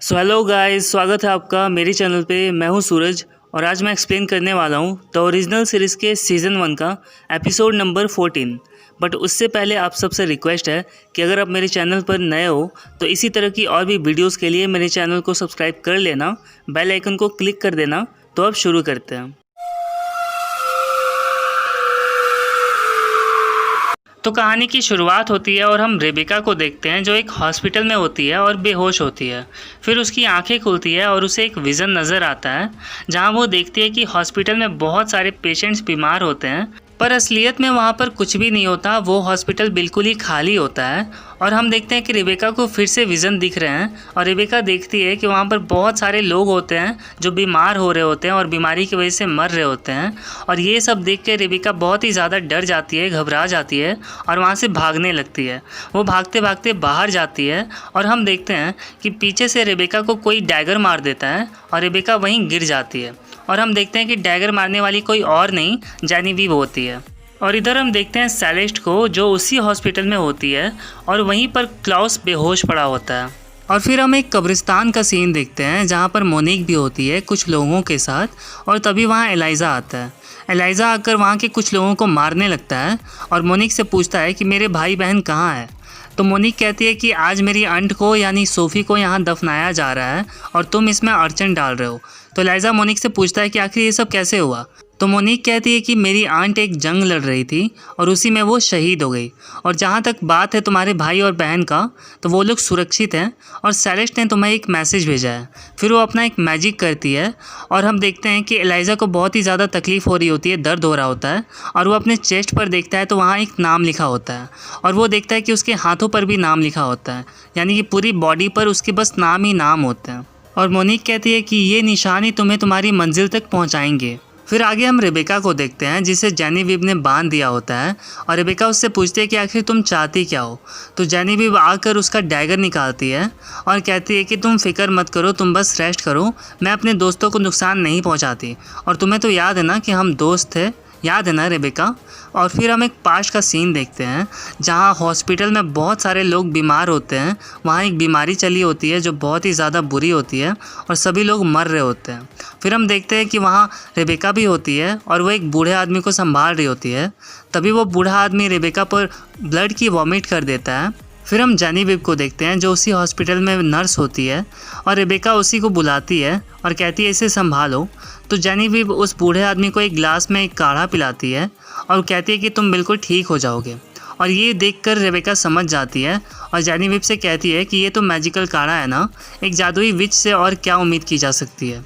So hello guys, स्वागत है आपका मेरे चैनल पे। मैं हूं सूरज और आज मैं एक्सप्लेन करने वाला हूं द ओरिजिनल सीरीज़ के सीज़न 1 का एपिसोड नंबर 14। बट उससे पहले आप सबसे रिक्वेस्ट है कि अगर आप मेरे चैनल पर नए हो तो इसी तरह की और भी वीडियोस के लिए मेरे चैनल को सब्सक्राइब कर लेना, बेल आइकन को क्लिक कर देना। तो अब शुरू करते हैं। तो कहानी की शुरुआत होती है और हम रेबिका को देखते हैं जो एक हॉस्पिटल में होती है और बेहोश होती है। फिर उसकी आंखें खुलती है और उसे एक विज़न नज़र आता है जहां वो देखती है कि हॉस्पिटल में बहुत सारे पेशेंट्स बीमार होते हैं, पर असलियत में वहां पर कुछ भी नहीं होता। वो हॉस्पिटल बिल्कुल ही खाली होता है और हम देखते हैं कि रेबिका को फिर से विज़न दिख रहे हैं और रेबिका देखती है कि वहाँ पर बहुत सारे लोग होते हैं जो बीमार हो रहे होते हैं और बीमारी की वजह से मर रहे होते हैं। और ये सब देख के रेबिका बहुत ही ज़्यादा डर जाती है, घबरा जाती है और वहाँ से भागने लगती है। वो भागते भागते बाहर जाती है और हम देखते हैं कि पीछे से रेबिका को कोई डैगर मार देता है और रेबिका वहीं गिर जाती है। और हम देखते हैं कि डैगर मारने वाली कोई और नहीं, जेनेविव होती है। और इधर हम देखते हैं सेलेस्ट को जो उसी हॉस्पिटल में होती है और वहीं पर क्लाउस बेहोश पड़ा होता है। और फिर हम एक कब्रिस्तान का सीन देखते हैं जहाँ पर मोनिक भी होती है कुछ लोगों के साथ, और तभी वहाँ एलाइज़ा आता है। एलाइज़ा आकर वहाँ के कुछ लोगों को मारने लगता है और मोनिक से पूछता है कि मेरे भाई बहन कहाँ है। तो मोनिक कहती है कि आज मेरी आंट को यानी सोफ़ी को यहाँ दफनाया जा रहा है और तुम इसमें अड़चन डाल रहे हो। तो एलाइज़ा मोनिक से पूछता है कि आखिर ये सब कैसे हुआ। तो मोनिक कहती है कि मेरी आंट एक जंग लड़ रही थी और उसी में वो शहीद हो गई। और जहाँ तक बात है तुम्हारे भाई और बहन का, तो वो लोग सुरक्षित हैं और सेलेस्ट ने तुम्हें एक मैसेज भेजा है। फिर वो अपना एक मैजिक करती है और हम देखते हैं कि एलाइज़ा को बहुत ही ज़्यादा तकलीफ़ हो रही होती है, दर्द हो रहा होता है और वो अपने चेस्ट पर देखता है तो वहाँ एक नाम लिखा होता है। और वो देखता है कि उसके हाथों पर भी नाम लिखा होता है, यानी कि पूरी बॉडी पर उसके बस नाम ही नाम होते हैं। और मोनिक कहती है कि ये निशान ही तुम्हें तुम्हारी मंजिल तक पहुँचाएंगे। फिर आगे हम रेबिका को देखते हैं जिसे जेनेविव ने बांध दिया होता है और रेबिका उससे पूछती है कि आखिर तुम चाहती क्या हो। तो जेनेविव आकर उसका डैगर निकालती है और कहती है कि तुम फिक्र मत करो, तुम बस रेस्ट करो, मैं अपने दोस्तों को नुकसान नहीं पहुंचाती। और तुम्हें तो याद है ना कि हम दोस्त थे, याद है ना रेबिका। और फिर हम एक पास्ट का सीन देखते हैं जहां हॉस्पिटल में बहुत सारे लोग बीमार होते हैं। वहां एक बीमारी चली होती है जो बहुत ही ज़्यादा बुरी होती है और सभी लोग मर रहे होते हैं। फिर हम देखते हैं कि वहां रेबिका भी होती है और वो एक बूढ़े आदमी को संभाल रही होती है। तभी वो बूढ़ा आदमी रेबिका पर ब्लड की वॉमिट कर देता है। फिर हम जेनेविव को देखते हैं जो उसी हॉस्पिटल में नर्स होती है और रेबिका उसी को बुलाती है और कहती है इसे संभालो। तो जेनेविव उस बूढ़े आदमी को एक गिलास में एक काढ़ा पिलाती है और कहती है कि तुम बिल्कुल ठीक हो जाओगे। और ये देखकर रेबिका समझ जाती है और जेनेविव से कहती है कि ये तो मैजिकल काढ़ा है ना, एक जादुई विच से और क्या उम्मीद की जा सकती है।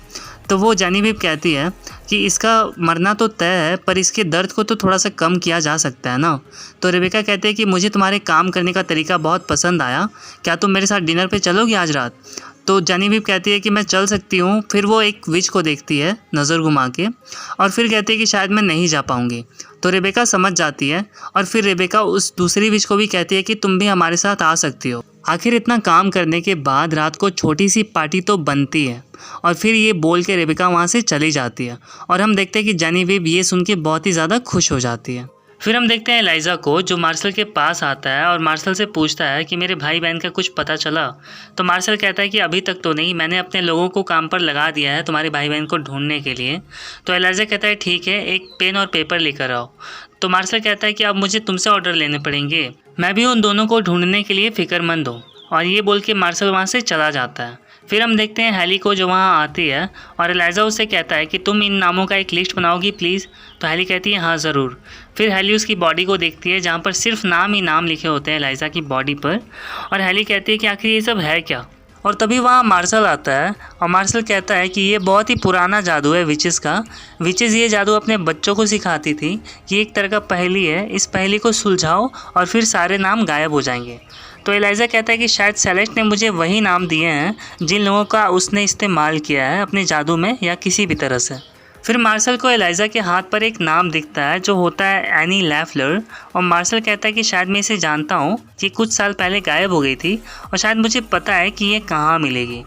तो वो जेनेविव कहती है कि इसका मरना तो तय है पर इसके दर्द को तो थोड़ा सा कम किया जा सकता है ना। तो रेबिका कहते हैं कि मुझे तुम्हारे काम करने का तरीका बहुत पसंद आया, क्या तुम मेरे साथ डिनर पे चलोगी आज रात। तो जेनेविव कहती है कि मैं चल सकती हूँ। फिर वो एक विच को देखती है नज़र घुमा के और फिर कहती है कि शायद मैं नहीं जा पाऊँगी। तो रेबिका समझ जाती है और फिर रेबिका उस दूसरी विच को भी कहती है कि तुम भी हमारे साथ आ सकती हो। आखिर इतना काम करने के बाद रात को छोटी सी पार्टी तो बनती है। और फिर ये बोल के रेबिका वहाँ से चली जाती है और हम देखते हैं कि जेनेविव ये सुन के बहुत ही ज़्यादा खुश हो जाती है। फिर हम देखते हैं एलाइज़ा को जो मार्शल के पास आता है और मार्शल से पूछता है कि मेरे भाई बहन का कुछ पता चला। तो मार्शल कहता है कि अभी तक तो नहीं, मैंने अपने लोगों को काम पर लगा दिया है तुम्हारे भाई बहन को ढूंढने के लिए। तो एलाइज़ा कहता है ठीक है, एक पेन और पेपर लेकर आओ। तो मार्शल कहता है कि अब मुझे तुमसे ऑर्डर लेने पड़ेंगे, मैं भी उन दोनों को ढूंढने के लिए फ़िक्रमंद हूँ। और ये बोल के मार्शल वहाँ से चला जाता है। फिर हम देखते हैं हेली को जो वहाँ आती है और एलाइज़ा उससे कहता है कि तुम इन नामों का एक लिस्ट बनाओगी प्लीज़। तो हेली कहती है हाँ ज़रूर। फिर हेली उसकी बॉडी को देखती है जहाँ पर सिर्फ नाम ही नाम लिखे होते हैं एलाइज़ा की बॉडी पर। और हेली कहती है कि आखिर ये सब है क्या। और तभी वहाँ मार्शल आता है और मार्शल कहता है कि ये बहुत ही पुराना जादू है विचेस का। विचेस ये जादू अपने बच्चों को सिखाती थी कि एक तरह का पहेली है, इस पहेली को सुलझाओ और फिर सारे नाम गायब हो जाएंगे। तो एलाइज़ा कहता है कि शायद सेलेस्ट ने मुझे वही नाम दिए हैं जिन लोगों का उसने इस्तेमाल किया है अपने जादू में या किसी भी तरह से। फिर मार्शल को एलाइज़ा के हाथ पर एक नाम दिखता है जो होता है एनी लैफलर। और मार्शल कहता है कि शायद मैं इसे जानता हूँ, ये कुछ साल पहले गायब हो गई थी और शायद मुझे पता है कि ये कहाँ मिलेगी।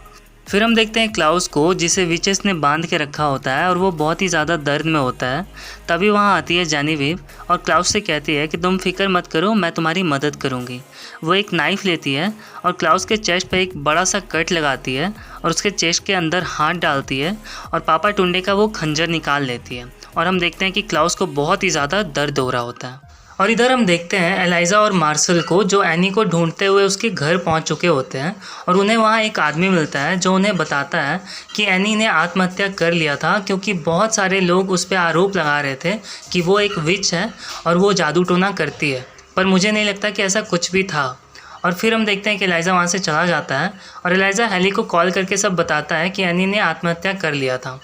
फिर हम देखते हैं क्लाउस को, जिसे विचेस ने बांध के रखा होता है और वो बहुत ही ज़्यादा दर्द में होता है। तभी वहाँ आती है जेनिफर और क्लाउस से कहती है कि तुम फिक्र मत करो, मैं तुम्हारी मदद करूँगी। वो एक नाइफ़ लेती है और क्लाउस के चेस्ट पे एक बड़ा सा कट लगाती है और उसके चेस्ट के अंदर हाथ डालती है और पापा टुंडे का वो खंजर निकाल लेती है। और हम देखते हैं कि क्लाउस को बहुत ही ज़्यादा दर्द हो रहा होता है। और इधर हम देखते हैं एलाइजा और मार्शल को, जो एनी को ढूंढते हुए उसके घर पहुंच चुके होते हैं। और उन्हें वहां एक आदमी मिलता है जो उन्हें बताता है कि एनी ने आत्महत्या कर लिया था, क्योंकि बहुत सारे लोग उस पर आरोप लगा रहे थे कि वो एक विच है और वो जादू टोना करती है, पर मुझे नहीं लगता कि ऐसा कुछ भी था। और फिर हम देखते हैं कि एलाइजा वहाँ से चला जाता है और एलाइजा हेली को कॉल करके सब बताता है कि एनी ने आत्महत्या कर लिया था।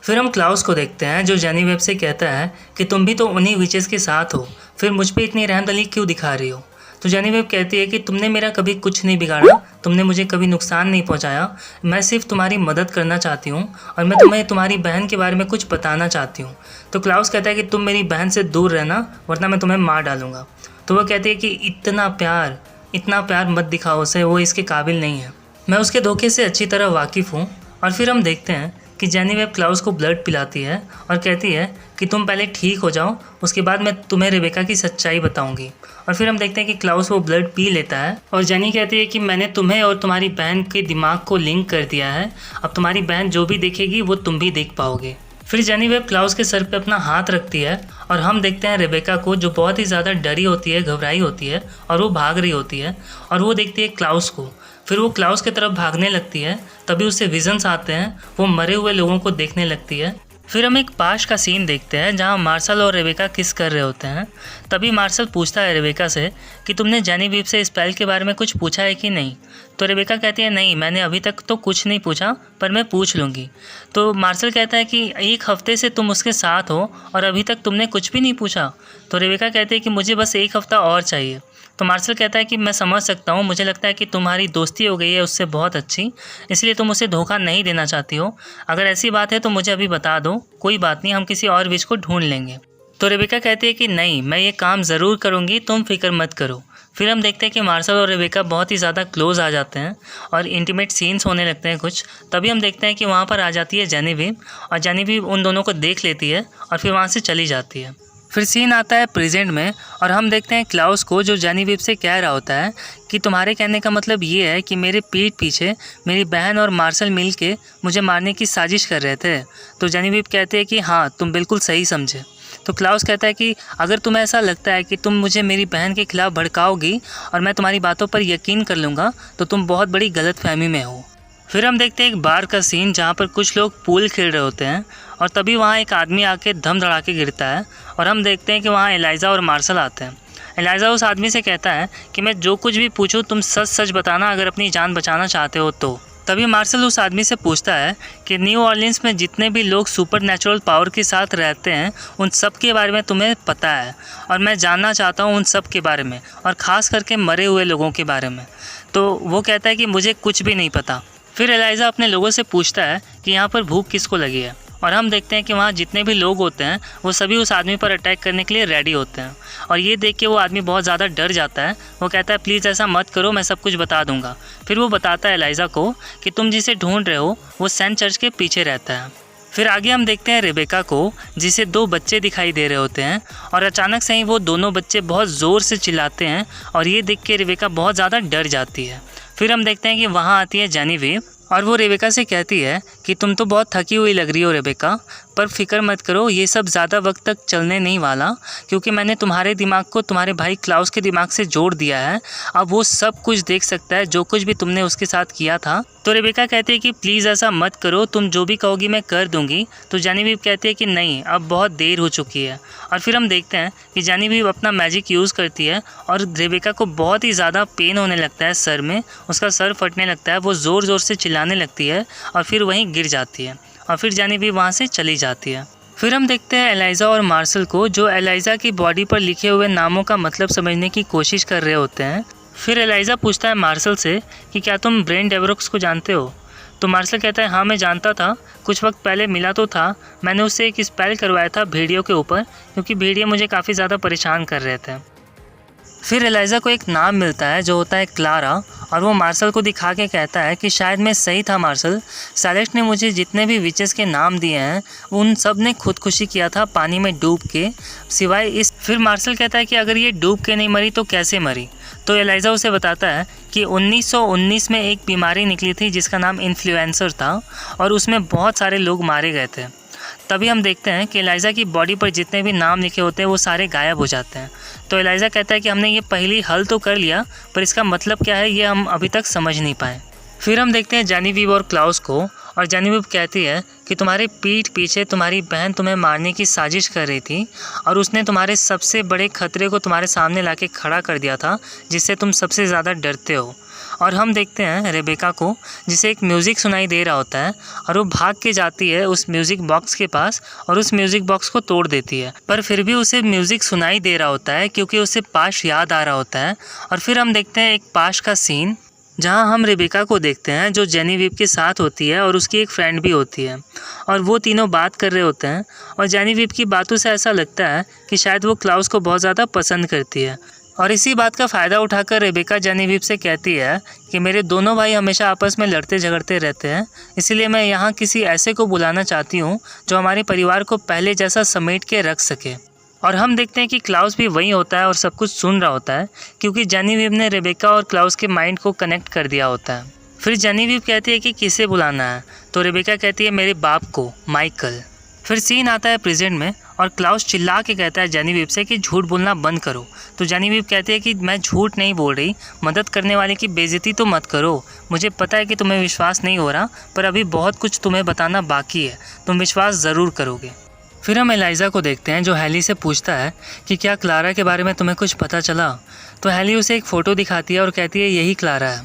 फिर हम क्लाउस को देखते हैं जो जेनिफर से कहता है कि तुम भी तो उन्हीं विचेस के साथ हो, फिर मुझ पे इतनी रहमदिली क्यों दिखा रही हो। तो जेनिफर कहती है कि तुमने मेरा कभी कुछ नहीं बिगाड़ा, तुमने मुझे कभी नुकसान नहीं पहुंचाया, मैं सिर्फ तुम्हारी मदद करना चाहती हूँ और मैं तुम्हें तुम्हारी बहन के बारे में कुछ बताना चाहती हूँ। तो क्लाउस कहता है कि तुम मेरी बहन से दूर रहना, वरना मैं तुम्हें मार डालूंगा। तो वो कहती है कि इतना प्यार मत दिखाओ उसे, वो इसके काबिल नहीं है, मैं उसके धोखे से अच्छी तरह वाकिफ़ हूँ। और फिर हम देखते हैं कि जेनिफर क्लाउस को ब्लड पिलाती है और कहती है कि तुम पहले ठीक हो जाओ, उसके बाद मैं तुम्हें रेबेका की सच्चाई बताऊंगी। और फिर हम देखते हैं कि क्लाउस वो ब्लड पी लेता है और जेनी कहती है कि मैंने तुम्हें और तुम्हारी बहन के दिमाग को लिंक कर दिया है, अब तुम्हारी बहन जो भी देखेगी वो तुम भी देख पाओगे। फिर जेनिफर क्लाउस के सर पे अपना हाथ रखती है और हम देखते हैं रेबेका को, जो बहुत ही ज़्यादा डरी होती है, घबराई होती है और वो भाग रही होती है। और वो देखती है क्लाउस को, फिर वो क्लाउस की तरफ भागने लगती है। तभी उससे विजन्स आते हैं, वो मरे हुए लोगों को देखने लगती है। फिर हम एक पाश का सीन देखते हैं जहां मार्शल और रेबेका किस कर रहे होते हैं। तभी मार्शल पूछता है रेबेका से कि तुमने जेनिफर से स्पेल के बारे में कुछ पूछा है कि नहीं। तो रेबेका कहती है नहीं, मैंने अभी तक तो कुछ नहीं पूछा, पर मैं पूछ लूँगी। तो मार्शल कहता है कि एक हफ्ते से तुम उसके साथ हो और अभी तक तुमने कुछ भी नहीं पूछा। तो रेबेका कहती है कि मुझे बस एक हफ़्ता और चाहिए। तो मार्शल कहता है कि मैं समझ सकता हूँ, मुझे लगता है कि तुम्हारी दोस्ती हो गई है उससे बहुत अच्छी, इसलिए तुम उसे धोखा नहीं देना चाहती हो। अगर ऐसी बात है तो मुझे अभी बता दो, कोई बात नहीं, हम किसी और विच को ढूंढ लेंगे। तो रेबेका कहती है कि नहीं, मैं ये काम ज़रूर करूँगी, तुम फिक्र मत करो। फिर हम देखते हैं कि मार्शल और रेबेका बहुत ही ज़्यादा क्लोज आ जाते हैं और इंटीमेट सीन्स होने लगते हैं कुछ। तभी हम देखते हैं कि वहाँ पर आ जाती है जेनिफर और जेनिफर उन दोनों को देख लेती है और फिर वहाँ से चली जाती है। फिर सीन आता है प्रेजेंट में और हम देखते हैं क्लाउस को, जो जेनिफर से कह रहा होता है कि तुम्हारे कहने का मतलब ये है कि मेरे पीठ पीछे मेरी बहन और मार्शल मिल के मुझे मारने की साजिश कर रहे थे। तो जेनिफर कहते हैं कि हाँ, तुम बिल्कुल सही समझे। तो क्लाउस कहता है कि अगर तुम्हें ऐसा लगता है कि तुम मुझे मेरी बहन के खिलाफ भड़काओगी और मैं तुम्हारी बातों पर यकीन कर लूँगा, तो तुम बहुत बड़ी गलतफहमी में हो। फिर हम देखते हैं एक बार का सीन जहाँ पर कुछ लोग पूल खेल रहे होते हैं और तभी वहाँ एक आदमी आके धम धड़ा के गिरता है और हम देखते हैं कि वहाँ एलाइजा और मार्शल आते हैं। एलाइजा उस आदमी से कहता है कि मैं जो कुछ भी पूछूं तुम सच सच बताना, अगर अपनी जान बचाना चाहते हो तो। तभी मार्शल उस आदमी से पूछता है कि न्यू ऑर्लिन्स में जितने भी लोग सुपर नेचुरल पावर के साथ रहते हैं उन सब के बारे में तुम्हें पता है, और मैं जानना चाहता हूँ उन सब के बारे में, और ख़ास करके मरे हुए लोगों के बारे में। तो वो कहता है कि मुझे कुछ भी नहीं पता। फिर एलाइजा अपने लोगों से पूछता है कि यहाँ पर भूख किसको लगी है, और हम देखते हैं कि वहाँ जितने भी लोग होते हैं वो सभी उस आदमी पर अटैक करने के लिए रेडी होते हैं। और ये देख के वो आदमी बहुत ज़्यादा डर जाता है। वो कहता है प्लीज़ ऐसा मत करो, मैं सब कुछ बता दूंगा। फिर वो बताता है एलाइजा को कि तुम जिसे ढूंढ रहे हो वो सेंट चर्च के पीछे रहता है। फिर आगे हम देखते हैं रेबेका को, जिसे 2 बच्चे दिखाई दे रहे होते हैं और अचानक से ही वो दोनों बच्चे बहुत ज़ोर से चिल्लाते हैं और ये देख के रेबेका बहुत ज़्यादा डर जाती है। फिर हम देखते हैं कि वहाँ आती है जेनिफर और वो रेबेका से कहती है कि तुम तो बहुत थकी हुई लग रही हो रेबेका, पर फिक्र मत करो, ये सब ज़्यादा वक्त तक चलने नहीं वाला, क्योंकि मैंने तुम्हारे दिमाग को तुम्हारे भाई क्लाउस के दिमाग से जोड़ दिया है। अब वो सब कुछ देख सकता है जो कुछ भी तुमने उसके साथ किया था। तो रेबेका कहती है कि प्लीज़ ऐसा मत करो, तुम जो भी कहोगी मैं कर दूंगी। तो जेनिफर कहती है कि नहीं, अब बहुत देर हो चुकी है। और फिर हम देखते हैं कि जेनिफर अपना मैजिक यूज़ करती है और रेबेका को बहुत ही ज़्यादा पेन होने लगता है सर में, उसका सर फटने लगता है, वो ज़ोर ज़ोर से चिल्लाने लगती है और फिर वहीं गिर जाती है और फिर जेनिफर वहाँ से चली जाती है। फिर हम देखते हैं एलाइजा और मार्शल को, जो एलाइजा की बॉडी पर लिखे हुए नामों का मतलब समझने की कोशिश कर रहे होते हैं। फिर एलाइजा पूछता है मार्शल से कि क्या तुम ब्रेन डेवरोक्स को जानते हो। तो मार्शल कहता है हाँ, मैं जानता था, कुछ वक्त पहले मिला तो था, मैंने उससे एक स्पेल करवाया था भेड़ियों के ऊपर, क्योंकि भेड़िए मुझे काफ़ी ज़्यादा परेशान कर रहे थे। फिर एलाइजा को एक नाम मिलता है जो होता है क्लारा, और वो मार्शल को दिखा के कहता है कि शायद मैं सही था मार्शल, सेलेस्ट ने मुझे जितने भी विचेस के नाम दिए हैं उन सब ने खुदकुशी किया था पानी में डूब के, सिवाय इस। फिर मार्शल कहता है कि अगर ये डूब के नहीं मरी तो कैसे मरी। तो एलाइजा उसे बताता है कि 1919 में एक बीमारी निकली थी जिसका नाम इन्फ्लुएंसर था और उसमें बहुत सारे लोग मारे गए थे। तभी हम देखते हैं कि एलाइजा की बॉडी पर जितने भी नाम लिखे होते हैं वो सारे गायब हो जाते हैं। तो एलाइजा कहता है कि हमने ये पहली हल तो कर लिया, पर इसका मतलब क्या है ये हम अभी तक समझ नहीं पाए। फिर हम देखते हैं जेनेविव और क्लाउस को, और जेनेविव कहती है कि तुम्हारी पीठ पीछे तुम्हारी बहन तुम्हें मारने की साजिश कर रही थी और उसने तुम्हारे सबसे बड़े खतरे को तुम्हारे सामने लाके खड़ा कर दिया था जिससे तुम सबसे ज़्यादा डरते हो। और हम देखते हैं रेबेका को, जिसे एक म्यूज़िक सुनाई दे रहा होता है और वो भाग के जाती है उस म्यूज़िक बॉक्स के पास और उस म्यूज़िक बॉक्स को तोड़ देती है, पर फिर भी उसे म्यूज़िक सुनाई दे रहा होता है क्योंकि उसे पाश याद आ रहा होता है। और फिर हम देखते हैं एक पाश का सीन जहां हम रेबेका को देखते हैं जो जेनेविव के साथ होती है और उसकी एक फ्रेंड भी होती है, और वो तीनों बात कर रहे होते हैं। और जेनेविव की बातों से ऐसा लगता है कि शायद वो क्लाउस को बहुत ज़्यादा पसंद करती है, और इसी बात का फ़ायदा उठाकर रेबेका जेनेविव से कहती है कि मेरे दोनों भाई हमेशा आपस में लड़ते झगड़ते रहते हैं, इसलिए मैं यहाँ किसी ऐसे को बुलाना चाहती हूँ जो हमारे परिवार को पहले जैसा समेट के रख सके। और हम देखते हैं कि क्लाउस भी वहीं होता है और सब कुछ सुन रहा होता है क्योंकि जेनेविव ने रेबेका और क्लाउस के माइंड को कनेक्ट कर दिया होता है। फिर जेनेविव कहती है कि किसे बुलाना है, तो रेबेका कहती है मेरे बाप को, माइकल। फिर सीन आता है प्रेजेंट में और क्लाउस चिल्ला के कहता है जेनेविव से कि झूठ बोलना बंद करो। तो जेनेविव कहती है कि मैं झूठ नहीं बोल रही, मदद करने वाले की बेइज्जती तो मत करो। मुझे पता है कि तुम्हें विश्वास नहीं हो रहा, पर अभी बहुत कुछ तुम्हें बताना बाकी है, तुम विश्वास ज़रूर करोगे। फिर हम एलाइजा को देखते हैं जो हैली से पूछता है कि क्या क्लारा के बारे में तुम्हें कुछ पता चला। तो हैली उसे एक फ़ोटो दिखाती है और कहती है यही क्लारा है।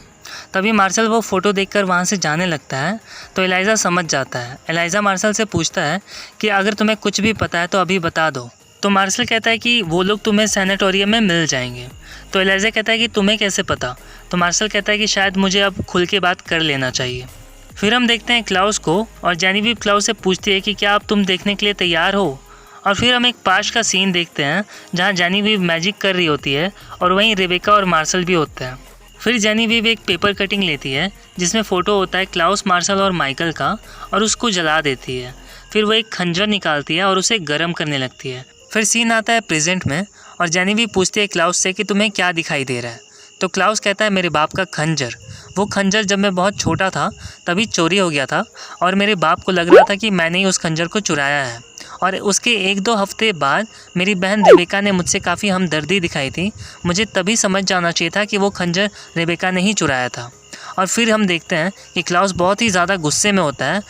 तभी मार्शल वो फ़ोटो देखकर वहाँ से जाने लगता है, तो एलाइजा समझ जाता है। एलाइजा मार्शल से पूछता है कि अगर तुम्हें कुछ भी पता है तो अभी बता दो। तो मार्शल कहता है कि वो लोग तुम्हें सैनिटोरियम में मिल जाएंगे। तो एलाइजा कहता है कि तुम्हें कैसे पता। तो मार्शल कहता है कि शायद मुझे अब खुल के बात कर लेना चाहिए। फिर हम देखते हैं क्लाउस को, और जेनेविव क्लाउस से पूछती है कि क्या अब तुम देखने के लिए तैयार हो। और फिर हम एक पाश का सीन देखते हैं जहाँ जेनेविव मैजिक कर रही होती है और वहीं रेबेका और मार्शल भी होते हैं। फिर जेनेविव एक पेपर कटिंग लेती है जिसमें फ़ोटो होता है क्लाउस, मार्शल और माइकल का, और उसको जला देती है। फिर वो एक खंजर निकालती है और उसे गर्म करने लगती है। फिर सीन आता है प्रेजेंट में और जेनेविव पूछती है क्लाउस से कि तुम्हें क्या दिखाई दे रहा है। तो क्लाउस कहता है मेरे बाप का खंजर। वो खंजर जब मैं बहुत छोटा था तभी चोरी हो गया था और मेरे बाप को लग रहा था कि मैंने ही उस खंजर को चुराया है। और उसके 1-2 हफ्ते बाद मेरी बहन रेबेका ने मुझसे काफ़ी हमदर्दी दिखाई थी। मुझे तभी समझ जाना चाहिए था कि वो खंजर रेबेका ने ही चुराया था। और फिर हम देखते हैं कि क्लाउस बहुत ही ज़्यादा गुस्से में होता है,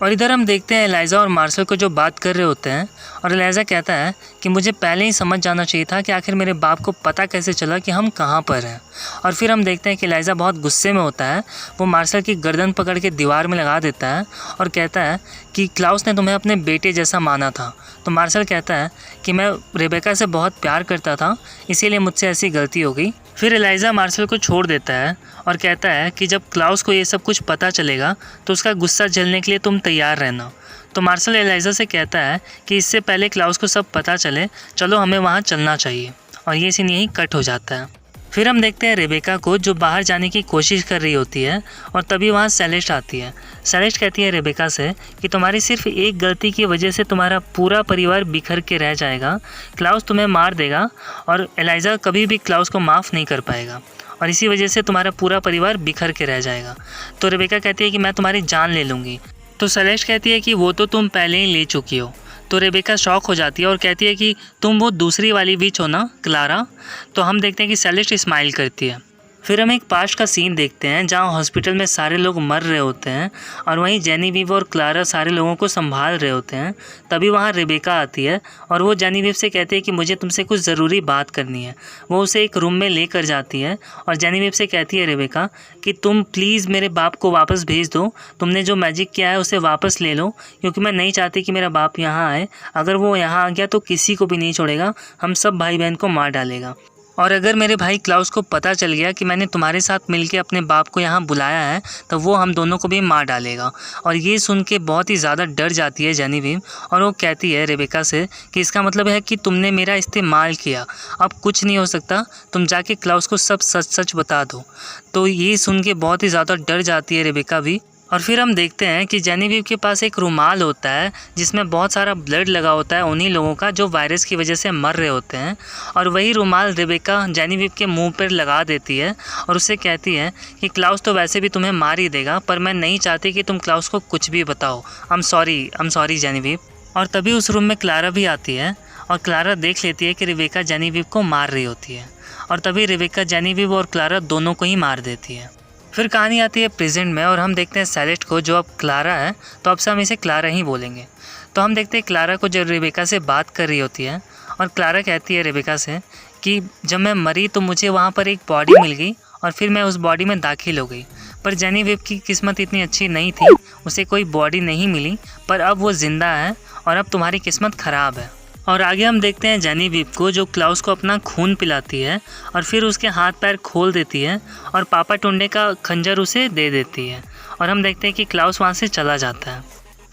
और इधर हम देखते हैं एलाइजा और मार्शल को जो बात कर रहे होते हैं। और एलाइजा कहता है कि मुझे पहले ही समझ जाना चाहिए था कि आखिर मेरे बाप को पता कैसे चला कि हम कहाँ पर हैं। और फिर हम देखते हैं कि एलाइजा बहुत गुस्से में होता है। वो मार्शल की गर्दन पकड़ के दीवार में लगा देता है और कहता है कि क्लाउस ने तुम्हें अपने बेटे जैसा माना था। तो मार्शल कहता है कि मैं रेबेका से बहुत प्यार करता था, इसीलिए मुझसे ऐसी गलती हो गई। फिर एलाइजा मार्शल को छोड़ देता है और कहता है कि जब क्लाउस को ये सब कुछ पता चलेगा तो उसका गुस्सा झेलने के लिए तुम तैयार रहना। तो मार्शल एलाइजा से कहता है कि इससे पहले क्लाउस को सब पता चले, चलो हमें वहाँ चलना चाहिए। और ये सीन यहीं कट हो जाता है। फिर हम देखते हैं रेबेका को जो बाहर जाने की कोशिश कर रही होती है, और तभी वहाँ सेलेस्ट आती है। सेलेस्ट कहती है रेबेका से कि तुम्हारी सिर्फ एक गलती की वजह से तुम्हारा पूरा परिवार बिखर के रह जाएगा। क्लाउस तुम्हें मार देगा और एलाइजा कभी भी क्लाउस को माफ़ नहीं कर पाएगा, और इसी वजह से तुम्हारा पूरा परिवार बिखर के रह जाएगा। तो रेबेका कहती है कि मैं तुम्हारी जान ले लूँगी। तो सेलेस्ट कहती है कि वो तो तुम पहले ही ले चुकी हो। तो रेबेका शॉक हो जाती है और कहती है कि तुम वो दूसरी वाली विच हो ना, क्लारा। तो हम देखते हैं कि सेलेस्ट स्माइल करती है। फिर हम एक पास्ट का सीन देखते हैं जहाँ हॉस्पिटल में सारे लोग मर रहे होते हैं और वहीं जेनेविव और क्लारा सारे लोगों को संभाल रहे होते हैं। तभी वहाँ रेबेका आती है और वो जेनेविव से कहती है कि मुझे तुमसे कुछ ज़रूरी बात करनी है। वो उसे एक रूम में लेकर जाती है और जेनेविव से कहती है रेबेका कि तुम प्लीज़ मेरे बाप को वापस भेज दो, तुमने जो मैजिक किया है उसे वापस ले लो, क्योंकि मैं नहीं चाहती कि मेरा बाप यहाँ आए। अगर वो यहाँ आ गया तो किसी को भी नहीं छोड़ेगा, हम सब भाई बहन को मार डालेगा। और अगर मेरे भाई क्लाउस को पता चल गया कि मैंने तुम्हारे साथ मिलके अपने बाप को यहाँ बुलाया है तो वो हम दोनों को भी मार डालेगा। और ये सुन के बहुत ही ज़्यादा डर जाती है जेनेविव और वो कहती है रेबेका से कि इसका मतलब है कि तुमने मेरा इस्तेमाल किया, अब कुछ नहीं हो सकता, तुम जाके क्लाउस को सब सच सच बता दो। तो ये सुन के बहुत ही ज़्यादा डर जाती है रेबेका भी। और फिर हम देखते हैं कि जेनेविव के पास एक रुमाल होता है जिसमें बहुत सारा ब्लड लगा होता है उन्हीं लोगों का जो वायरस की वजह से मर रहे होते हैं। और वही रुमाल रेबेका जेनेविव के मुंह पर लगा देती है और उससे कहती है कि क्लाउस तो वैसे भी तुम्हें मार ही देगा, पर मैं नहीं चाहती कि तुम क्लाउस को कुछ भी बताओ। I am sorry Genevieve. और तभी उस रूम में क्लारा भी आती है और क्लारा देख लेती है कि रेबेका जेनेविव को मार रही होती है। और तभी रेबेका जेनेविव और क्लारा दोनों को ही मार देती है। फिर कहानी आती है प्रेजेंट में और हम देखते हैं सेलेस्ट को, जो अब क्लारा है, तो अब से हम इसे क्लारा ही बोलेंगे। तो हम देखते हैं क्लारा को जब रेबेका से बात कर रही होती है और क्लारा कहती है रेबेका से कि जब मैं मरी तो मुझे वहाँ पर एक बॉडी मिल गई और फिर मैं उस बॉडी में दाखिल हो गई, पर जेनेविव की किस्मत इतनी अच्छी नहीं थी, उसे कोई बॉडी नहीं मिली, पर अब वो ज़िंदा है और अब तुम्हारी किस्मत ख़राब है। और आगे हम देखते हैं जेनेविव को जो क्लाउस को अपना खून पिलाती है और फिर उसके हाथ पैर खोल देती है और पापा टुंडे का खंजर उसे दे देती है। और हम देखते हैं कि क्लाउस वहाँ से चला जाता है।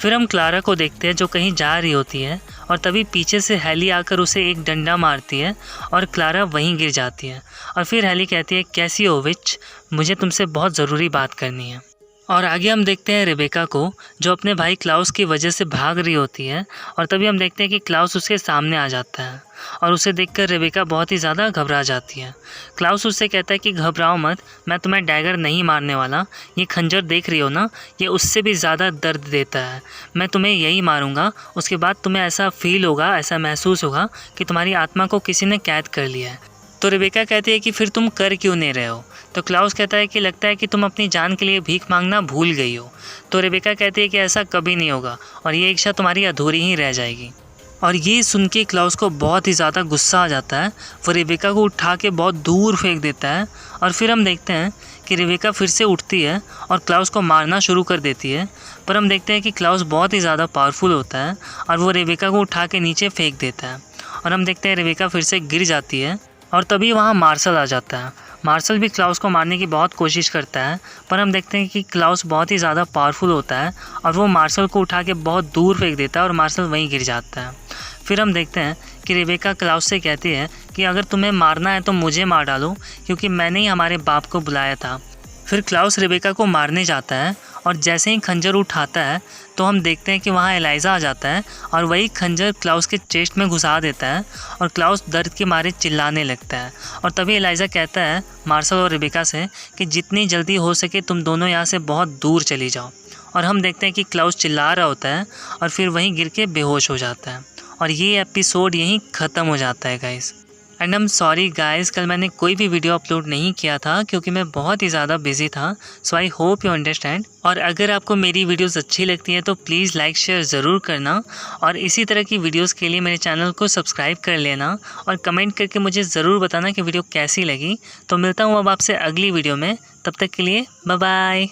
फिर हम क्लारा को देखते हैं जो कहीं जा रही होती है और तभी पीछे से हेली आकर उसे एक डंडा मारती है और क्लारा वहीं गिर जाती है। और फिर हेली कहती है कैसी हो विच, मुझे तुमसे बहुत ज़रूरी बात करनी है। और आगे हम देखते हैं रेबेका को जो अपने भाई क्लाउस की वजह से भाग रही होती है और तभी हम देखते हैं कि क्लाउस उसके सामने आ जाता है और उसे देखकर रेबेका बहुत ही ज़्यादा घबरा जाती है। क्लाउस उससे कहता है कि घबराओ मत, मैं तुम्हें डैगर नहीं मारने वाला, ये खंजर देख रही हो ना, ये उससे भी ज़्यादा दर्द देता है, मैं तुम्हें यही मारूंगा, उसके बाद तुम्हें ऐसा फील होगा, ऐसा महसूस होगा कि तुम्हारी आत्मा को किसी ने कैद कर लिया है। तो रेबेका कहती है कि फिर तुम कर क्यों नहीं रहे हो। तो क्लाउस कहता है कि लगता है कि तुम अपनी जान के लिए भीख मांगना भूल गई हो। तो रेबेका कहती है कि ऐसा कभी नहीं होगा और ये इच्छा तुम्हारी अधूरी ही रह जाएगी। और ये सुन के क्लाउस को बहुत ही ज़्यादा गुस्सा आ जाता है, वो रेबेका को उठा के बहुत दूर फेंक देता है। और फिर हम देखते हैं कि रेबेका फिर से उठती है और क्लाउस को मारना शुरू कर देती है, पर हम देखते हैं कि क्लाउस बहुत ही ज़्यादा पावरफुल होता है और वो रेबेका को उठा के नीचे फेंक देता है। और हम देखते हैं रेबेका फिर से गिर जाती है और तभी वहाँ मार्शल आ जाता है। मार्शल भी क्लाउस को मारने की बहुत कोशिश करता है, पर हम देखते हैं कि क्लाउस बहुत ही ज़्यादा पावरफुल होता है और वो मार्शल को उठा के बहुत दूर फेंक देता है और मार्शल वहीं गिर जाता है। फिर हम देखते हैं कि रेबेका क्लाउस से कहती है कि अगर तुम्हें मारना है तो मुझे मार डालो, क्योंकि मैंने ही हमारे बाप को बुलाया था। फिर क्लाउस रेबेका को मारने जाता है और जैसे ही खंजर उठाता है तो हम देखते हैं कि वहाँ एलाइजा आ जाता है और वही खंजर क्लाउस के चेस्ट में घुसा देता है और क्लाउस दर्द के मारे चिल्लाने लगता है। और तभी एलाइजा कहता है मार्शल और रेबेका से कि जितनी जल्दी हो सके तुम दोनों यहाँ से बहुत दूर चली जाओ। और हम देखते हैं कि क्लाउस चिल्ला रहा होता है और फिर वहीं गिर के बेहोश हो जाता है और ये एपिसोड यहीं ख़त्म हो जाता है guys. And I am sorry guys, कल मैंने कोई भी वीडियो अपलोड नहीं किया था क्योंकि मैं बहुत ही ज़्यादा बिजी था, सो आई होप यू अंडरस्टैंड। और अगर आपको मेरी वीडियोस अच्छी लगती हैं तो प्लीज़ लाइक शेयर ज़रूर करना और इसी तरह की वीडियोस के लिए मेरे चैनल को सब्सक्राइब कर लेना और कमेंट करके मुझे ज़रूर बताना कि वीडियो कैसी लगी। तो मिलता हूँ अब आपसे अगली वीडियो में, तब तक के लिए बाय बाय।